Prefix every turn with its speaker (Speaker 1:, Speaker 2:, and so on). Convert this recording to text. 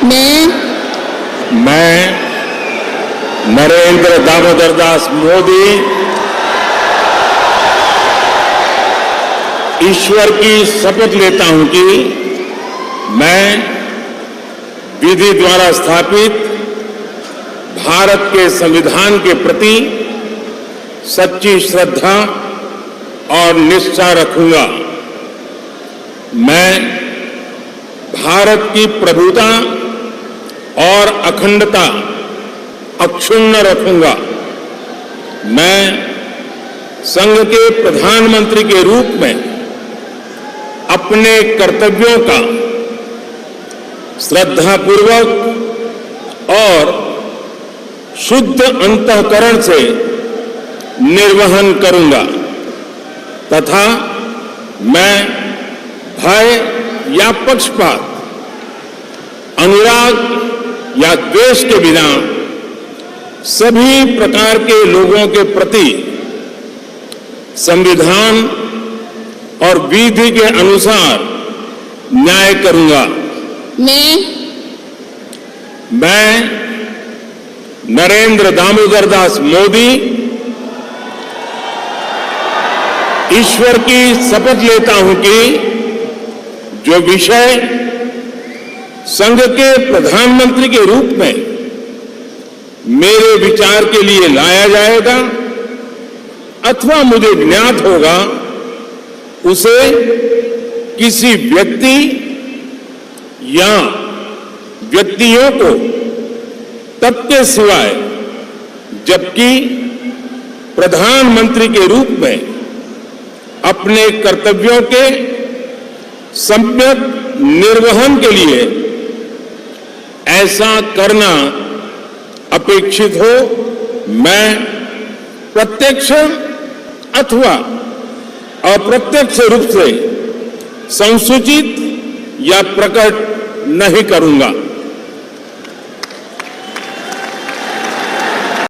Speaker 1: मैं नरेंद्र दामोदर दास मोदी ईश्वर की शपथ लेता हूं कि मैं विधि द्वारा स्थापित भारत के संविधान के प्रति सच्ची श्रद्धा और निष्ठा रखूंगा। मैं भारत की प्रभुता और अखंडता अक्षुण्ण रखूंगा। मैं संघ के प्रधानमंत्री के रूप में अपने कर्तव्यों का श्रद्धापूर्वक और शुद्ध अंतःकरण से निर्वहन करूंगा तथा मैं भय या पक्षपात, अनुराग या द्वेष के बिना सभी प्रकार के लोगों के प्रति संविधान और विधि के अनुसार न्याय करूंगा। मैं नरेंद्र दामोदर दास मोदी ईश्वर की शपथ लेता हूं कि जो विषय संघ के प्रधानमंत्री के रूप में मेरे विचार के लिए लाया जाएगा अथवा मुझे ज्ञात होगा, उसे किसी व्यक्ति या व्यक्तियों को तब के सिवाय जबकि प्रधानमंत्री के रूप में अपने कर्तव्यों के सम्यक निर्वहन के लिए ऐसा करना अपेक्षित हो, मैं प्रत्यक्ष अथवा अप्रत्यक्ष रूप से संसूचित या प्रकट नहीं करूंगा।